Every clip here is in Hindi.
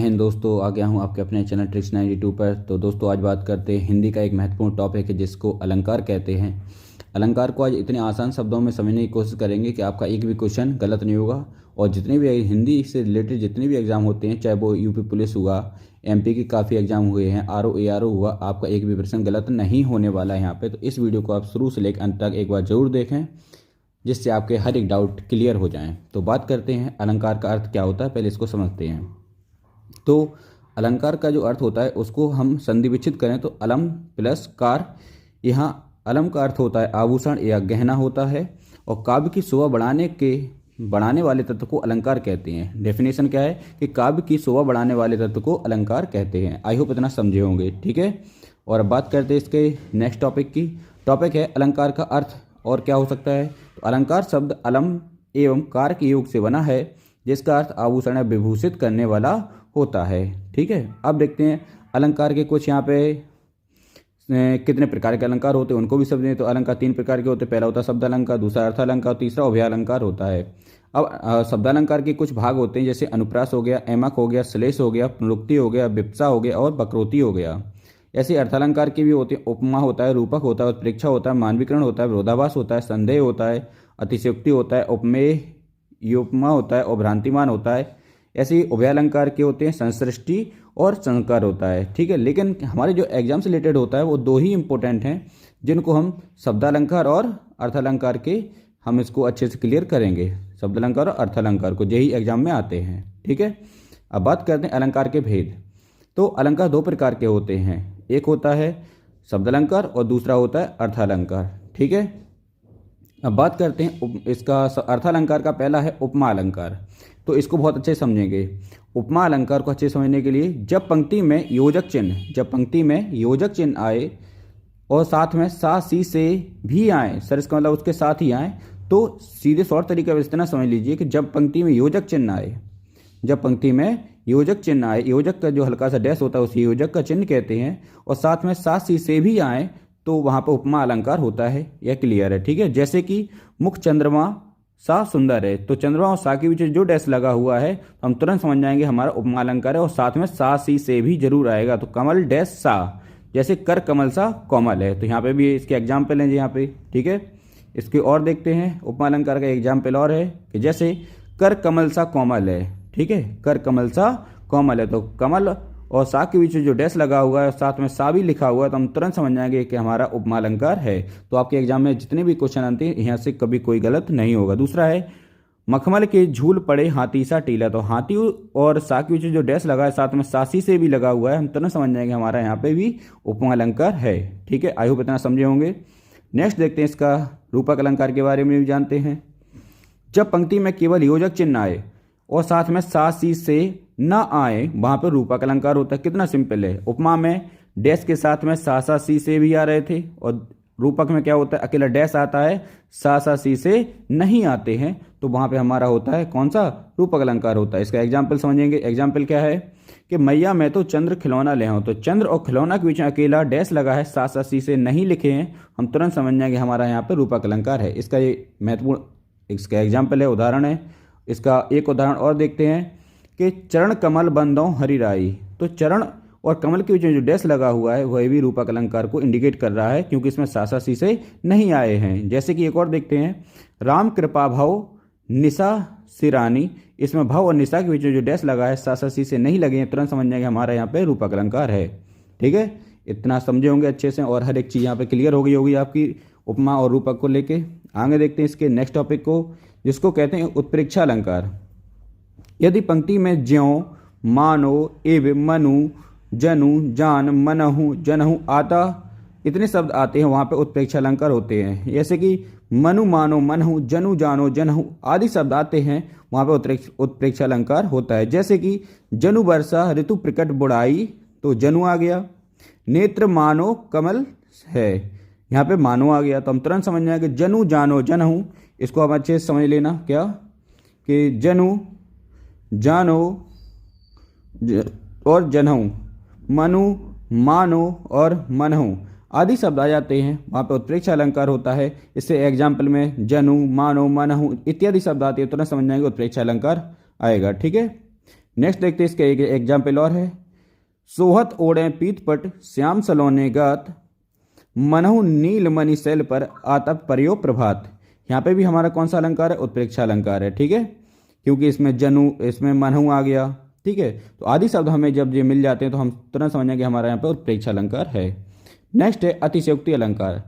हिंद दोस्तों, आ गया हूँ आपके अपने चैनल ट्रिक्स 92 पर। तो दोस्तों आज बात करते हैं हिंदी का एक महत्वपूर्ण टॉपिक है जिसको अलंकार कहते हैं। अलंकार को आज इतने आसान शब्दों में समझने की कोशिश करेंगे कि आपका एक भी क्वेश्चन गलत नहीं होगा। और जितने भी हिंदी से रिलेटेड जितने भी एग्जाम होते हैं, चाहे वो यूपी पुलिस हुआ, एमपी के काफ़ी एग्जाम हुए हैं, आरओ एआरओ हुआ, आपका एक भी प्रश्न गलत नहीं होने वाला है यहाँ पे। तो इस वीडियो को आप शुरू से लेकर अंत तक एक बार जरूर देखें, जिससे आपके हर एक डाउट क्लियर हो जाएं। तो बात करते हैं अलंकार का अर्थ क्या होता है, पहले इसको समझते हैं। तो अलंकार का जो अर्थ होता है उसको हम संधि विच्छेद करें तो अलम प्लस कार। यहाँ अलम का अर्थ होता है आभूषण या गहना होता है, और काव्य की शोभा बढ़ाने वाले तत्व को अलंकार कहते हैं। डेफिनेशन क्या है कि काव्य की शोभा बढ़ाने वाले तत्व को अलंकार कहते हैं। आई होप इतना समझे होंगे, ठीक है। और अब बात करते हैं इसके नेक्स्ट टॉपिक की। टॉपिक है अलंकार का अर्थ और क्या हो सकता है। तो अलंकार शब्द अलम एवं कार के योग से बना है, जिसका अर्थ आभूषण या विभूषित करने वाला होता है, ठीक है। अब देखते हैं अलंकार के कुछ यहाँ पे कितने प्रकार के अलंकार होते हैं उनको भी समझें। तो अलंकार तीन प्रकार के होते हैं। पहला होता है शब्द अलंकार, दूसरा अर्थ अलंकार, तीसरा उभय अलंकार होता है। अब शब्द अलंकार के कुछ भाग होते हैं, जैसे अनुप्रास हो गया, एमक हो गया, श्लेष हो गया, पुनरुक्ति हो गया, विप्सा हो गया और वक्रोक्ति हो गया। ऐसे अर्थालंकार के भी होते हैं। उपमा होता है, रूपक होता है, उत्प्रेक्षा होता है, मानवीकरण होता है, विरोधाभास होता है, संदेह होता है, अतिशयोक्ति होता है, उपमेय युपमा होता है और भ्रांतिमान होता है। ऐसे ही उभयालंकार के होते हैं, संसृष्टि और संकर होता है, ठीक है। लेकिन हमारे जो एग्जाम से रिलेटेड होता है वो दो ही इंपॉर्टेंट हैं, जिनको हम शब्दालंकार और अर्थालंकार के हम इसको अच्छे से क्लियर करेंगे। शब्दालंकार और अर्थालंकार को यही एग्जाम में आते हैं, ठीक है। अब बात करते हैं अलंकार के भेद। तो अलंकार दो प्रकार के होते हैं, एक होता है शब्दालंकार और दूसरा होता है अर्थालंकार, ठीक है। अब बात करते हैं इसका अर्थालंकार का। पहला है उपमा अलंकार। तो इसको बहुत अच्छे समझेंगे। उपमा अलंकार को अच्छे समझने के लिए जब पंक्ति में योजक चिन्ह आए और साथ में सा सी से भी आए, सर इसका मतलब उसके साथ ही आए, तो सीधे शॉर्ट तरीके में इतना समझ लीजिए कि जब पंक्ति में योजक चिन्ह आए, योजक का जो हल्का सा डैश होता है उसे योजक का चिन्ह कहते हैं, और साथ में सा सी से भी आए तो वहाँ पर उपमा अलंकार होता है। यह क्लियर है, ठीक है। जैसे कि मुख चंद्रमा सा सुंदर है, तो चंद्रमा और सा के बीच जो डैश लगा हुआ है तो हम तुरंत समझ जाएंगे हमारा उपमा अलंकार है। और साथ में सा सी से भी जरूर आएगा, तो कमल डैश सा, जैसे कर कमल सा कोमल है। तो यहाँ पे भी इसके एग्जाम्पल हैं यहाँ पे, ठीक है। इसके और देखते हैं उपमा अलंकार का एग्जाम्पल और है कि जैसे कर कमल सा कोमल है, ठीक है, कर कमल सा कोमल है, तो कमल और सा के बीच जो डैश लगा हुआ है साथ में सा भी लिखा हुआ है, तो हम तुरंत समझ जाएंगे कि हमारा उपमा अलंकार है। तो आपके एग्जाम में जितने भी क्वेश्चन आते हैं यहाँ से कभी कोई गलत नहीं होगा। दूसरा है मखमल के झूल पड़े हाथी सा टीला। तो हाथी और सा के बीच जो डैश लगा है साथ में सासी से भी लगा हुआ है, हम तुरंत समझ जाएंगे हमारा यहाँ पे भी उपमा अलंकार है, ठीक है। आई होप इतना समझे होंगे। नेक्स्ट देखते हैं इसका रूपक अलंकार के बारे में भी जानते हैं। जब पंक्ति में केवल योजक चिन्ह आए और साथ में सा सी से न आए, वहां पर रूपक अलंकार होता है। कितना सिंपल है। उपमा में डैश के साथ में सा सा सी से भी आ रहे थे, और रूपक में क्या होता है, अकेला डैश आता है, सा सा सी से नहीं आते हैं, तो वहां पे हमारा होता है कौन सा, रूपक अलंकार होता है। इसका एग्जाम्पल समझेंगे। एग्जाम्पल क्या है कि मैया मैं तो चंद्र खिलौना ले हूं, तो चंद्र और खिलौना के बीच में अकेला डैश लगा है, सा सा सी से नहीं लिखे हैं, हम तुरंत समझ जाएंगे हमारा यहाँ पे रूपक अलंकार है। इसका ये महत्वपूर्ण इसका एग्जाम्पल है, उदाहरण है। इसका एक उदाहरण और देखते हैं कि चरण कमल बंदों हरिराई। तो चरण और कमल के बीच में जो डैश लगा हुआ है वह भी रूपक अलंकार को इंडिकेट कर रहा है, क्योंकि इसमें सासा सी से नहीं आए हैं। जैसे कि एक और देखते हैं, राम कृपा भव निशा सिरानी। इसमें भव और निशा के बीच में जो डैश लगा है सासा सी से नहीं लगे हैं, तुरंत समझ जाएंगे हमारा यहाँ पे रूपक अलंकार है, ठीक है। इतना समझे होंगे अच्छे से, और हर एक चीज़ यहाँ पे क्लियर हो गई होगी आपकी उपमा और रूपक को लेके। आगे देखते हैं इसके नेक्स्ट टॉपिक को, जिसको कहते हैं उत्प्रेक्षा अलंकार। यदि पंक्ति में ज्यों, मानो, एव, मनु, जनु, जान, मनहु, जनहु आता इतने शब्द आते हैं, वहाँ पे उत्प्रेक्षा अलंकार होते हैं। जैसे कि मनु, मानो, मनहु, जनु, जानो, जनहु आदि शब्द आते हैं, वहाँ पे उत्प्रेक्षा अलंकार होता है। जैसे कि जनु वर्षा ऋतु प्रकट बुढ़ाई, तो जनु आ गया। नेत्र मानो कमल है, यहाँ पे मानो आ गया, तो हम तुरंत समझ जाएंगे जनु, जानो, जनहु। इसको हम अच्छे से समझ लेना क्या कि जनु, जानो और जनहु, मनु, मानो और मनहु आदि शब्द आ जाते हैं, वहाँ पे उत्प्रेक्षा अलंकार होता है। इससे एग्जाम्पल में जनु, मानो, मनहु इत्यादि शब्द आते हैं, तुरंत समझ जाएंगे उत्प्रेक्षा अलंकार आएगा, ठीक है। नेक्स्ट देखते हैं इसका एक एग्जाम्पल और है। सोहत ओढ़े पीतपट श्याम सलोने गात, मनहु नील मणि शैल पर आतप पर्यो प्रभात। यहाँ पे भी हमारा कौन सा अलंकार है? उत्प्रेक्षा अलंकार है, ठीक है, क्योंकि इसमें जनु, इसमें मनहु आ गया, ठीक है। तो आदि शब्द हमें जब ये मिल जाते हैं तो हम तुरंत समझेंगे हमारा यहाँ पे उत्प्रेक्षा अलंकार है। नेक्स्ट है अतिशयोक्ति अलंकार।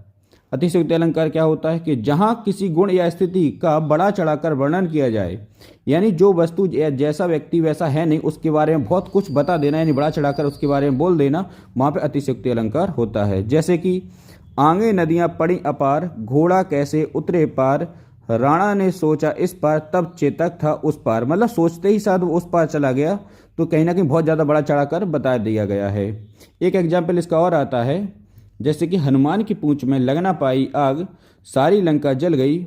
अतिशयोक्ति अलंकार क्या होता है कि जहाँ किसी गुण या स्थिति का बड़ा चढ़ाकर वर्णन किया जाए, यानी जो वस्तु जैसा व्यक्ति वैसा है नहीं, उसके बारे में बहुत कुछ बता देना, यानी बड़ा चढ़ाकर उसके बारे में बोल देना, वहाँ पे अतिशयोक्ति अलंकार होता है। जैसे कि आगे नदियाँ पड़ी अपार, घोड़ा कैसे उतरे पार, राणा ने सोचा इस पार, तब चेतक था उस पार। मतलब सोचते ही साथ वो उस पार चला गया, तो कहीं ना कहीं बहुत ज़्यादा बड़ा चढ़ाकर बता दिया गया है। एक एग्जाम्पल इसका और आता है, जैसे कि हनुमान की पूंछ में लग ना पाई आग, सारी लंका जल गई,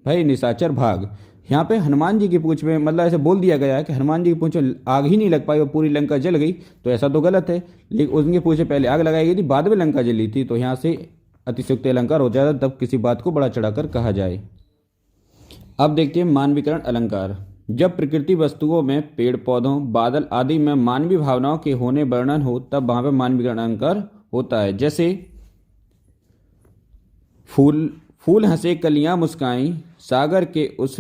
भई निशाचर भाग। यहाँ पे हनुमान जी की पूंछ में मतलब ऐसे बोल दिया गया है कि हनुमान जी की पूंछ में आग ही नहीं लग पाई और पूरी लंका जल गई, तो ऐसा तो गलत है। लेकिन उनकी पूंछ में पहले आग लगाई गई थी, बाद में लंका जली थी, तो यहाँ से अतिशयोक्ति अलंकार हो जाता तब किसी बात को बड़ा चढ़ाकर कहा जाए। अब देखते हैं मानवीकरण अलंकार। जब प्रकृति वस्तुओं में, पेड़ पौधों, बादल आदि में मानवीय भावनाओं के होने वर्णन हो, तब वहां पर मानवीकरण अलंकार होता है। जैसे फूल हंसे कलियां मुस्काई, सागर के उस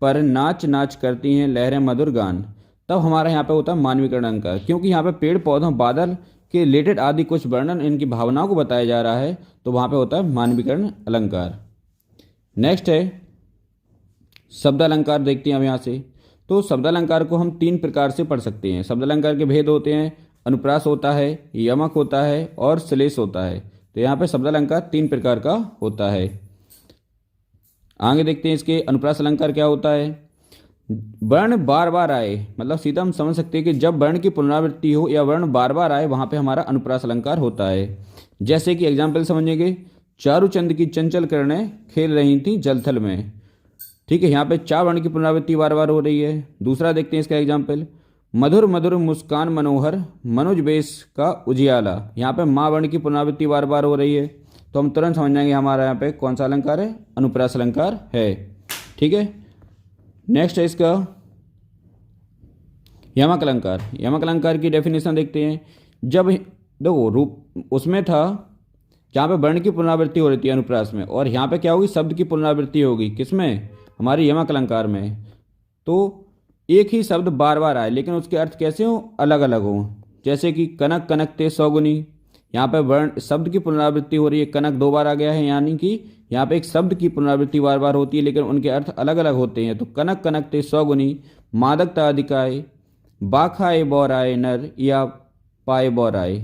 पर नाच नाच करती हैं लहरें मधुर गान, तब हमारा यहाँ पे होता है मानवीकरण अलंकार, क्योंकि यहाँ पे पेड़ पौधों, बादल के रिलेटेड आदि कुछ वर्णन, इनकी भावनाओं को बताया जा रहा है, तो वहाँ पे होता है मानवीकरण अलंकार। नेक्स्ट है शब्द अलंकार। देखते हैं अब यहाँ से, तो शब्द अलंकार को हम 3 प्रकार से पढ़ सकते हैं। शब्द अलंकार के भेद होते हैं, अनुप्रास होता है, यमक होता है और श्लेष होता है। तो यहाँ पे शब्द अलंकार 3 प्रकार का होता है। आगे देखते हैं इसके अनुप्रास अलंकार क्या होता है। वर्ण बार बार आए, मतलब सीधा हम समझ सकते हैं कि जब वर्ण की पुनरावृत्ति हो या वर्ण बार बार आए, वहाँ पे हमारा अनुप्रास अलंकार होता है। जैसे कि एग्जाम्पल समझेंगे, चारुचंद की चंचल किरणें खेल रही थी जलथल में, ठीक है, यहाँ पे 4 वर्ण की पुनरावृत्ति बार बार हो रही है। दूसरा देखते हैं इसका एग्जाम्पल, मधुर मधुर मुस्कान मनोहर, मनुज बेश का उजियाला, यहाँ पे माँ वर्ण की पुनरावृत्ति बार बार हो रही है, तो हम तुरंत समझ जाएंगे हमारा यहाँ पे कौन सा अलंकार है? अनुप्रास अलंकार है, ठीक है। नेक्स्ट है इसका यमक अलंकार। यमक अलंकार की डेफिनेशन देखते हैं। जब देखो रूप उसमें था जहाँ पे वर्ण की पुनरावृत्ति हो रही थी अनुप्रास में, और यहाँ पे क्या होगी? शब्द की पुनरावृत्ति होगी, किसमें? हमारे यमक अलंकार में। तो एक ही शब्द बार बार आए, लेकिन उसके अर्थ कैसे हो? अलग अलग हो। जैसे कि कनक कनकते सौगुनी, यहाँ पे वर्ण शब्द की पुनरावृत्ति हो रही है, कनक 2 बार आ गया है, यानी कि यहाँ पे एक शब्द की पुनरावृत्ति बार बार होती है, लेकिन उनके अर्थ अलग अलग होते हैं। तो कनक कनकते सौगुनी, मादकता अधिकाय, बाखाए बौराए नर, या पाए बौराए,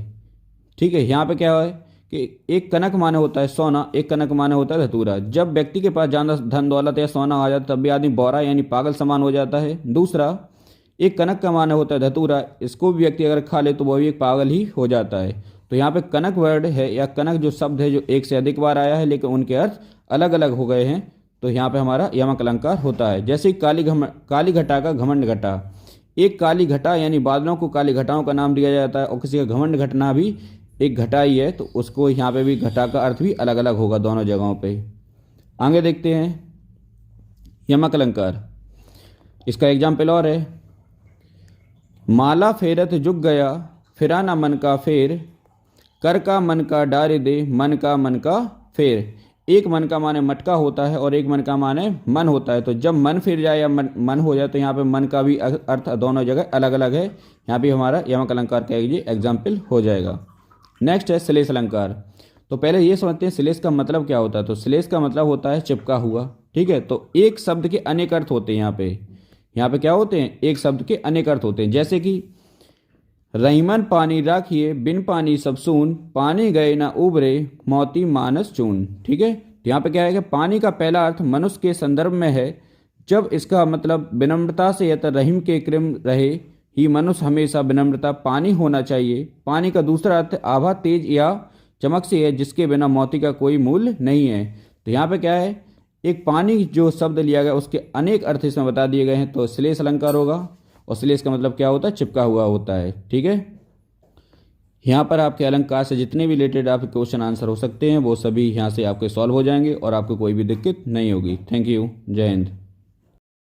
ठीक है। यहाँ पे क्या है कि एक कनक माने होता है सोना, एक कनक माने होता है धतूरा। जब व्यक्ति के पास ज्यादा धन दौलत या सोना आ जाता है, तब भी आदमी बौरा यानी पागल समान हो जाता है। दूसरा, एक कनक का माने होता है धतूरा, इसको भी व्यक्ति अगर खा ले तो वो भी एक पागल ही हो जाता है। तो यहाँ पे कनक वर्ड है या कनक जो शब्द है, जो एक से अधिक बार आया है, लेकिन उनके अर्थ अलग अलग हो गए हैं, तो यहाँ पे हमारा यमक अलंकार होता है। जैसे काली घटा का घमंड घटा, एक काली घटा यानी बादलों को काली घटाओं का नाम दिया जाता है, और किसी का घमंड घटना भी एक घटा ही है, तो उसको यहाँ पे भी घटा का अर्थ भी अलग अलग होगा दोनों जगहों पे। आगे देखते हैं यमक अलंकार। इसका एग्जाम्पल और है, माला फेरत जुग गया, फिरा ना मन का फेर, कर का मन का डारे दे, मन का फेर। एक मन का माने मटका होता है और एक मन का माने मन होता है। तो जब मन फिर जाए या मन हो जाए, तो यहाँ पे मन का भी अर्थ दोनों जगह अलग अलग है। यहाँ भी हमारा यमक अलंकार का ये एग्जाम्पल हो जाएगा। नेक्स्ट है श्लेष अलंकार। तो पहले ये समझते हैं श्लेष का मतलब क्या होता है। तो श्लेष का मतलब होता है चिपका हुआ, ठीक है। तो एक शब्द के अनेक अर्थ होते हैं। यहाँ पे क्या होते हैं? एक शब्द के अनेक अर्थ होते हैं। जैसे कि रहीमन पानी राखिए, बिन पानी सब सून, पानी गए ना उबरे, मोती मानस चून, ठीक है। तो यहाँ पे क्या है कि पानी का पहला अर्थ मनुष्य के संदर्भ में है, जब इसका मतलब विनम्रता से या रहीम के कृम रहे ही मनुष्य हमेशा विनम्रता पानी होना चाहिए। पानी का दूसरा अर्थ आभा तेज या चमक से है, जिसके बिना मोती का कोई मूल्य नहीं है। तो यहाँ पे क्या है, एक पानी जो शब्द लिया गया उसके अनेक अर्थ इसमें बता दिए गए हैं, तो श्लेष अलंकार होगा। और श्लेष का मतलब क्या होता है? चिपका हुआ होता है, ठीक है। यहाँ पर आपके अलंकार से जितने भी रिलेटेड आपके क्वेश्चन आंसर हो सकते हैं, वो सभी यहाँ से आपके सॉल्व हो जाएंगे और आपको कोई भी दिक्कत नहीं होगी। Thank you. जय हिंद।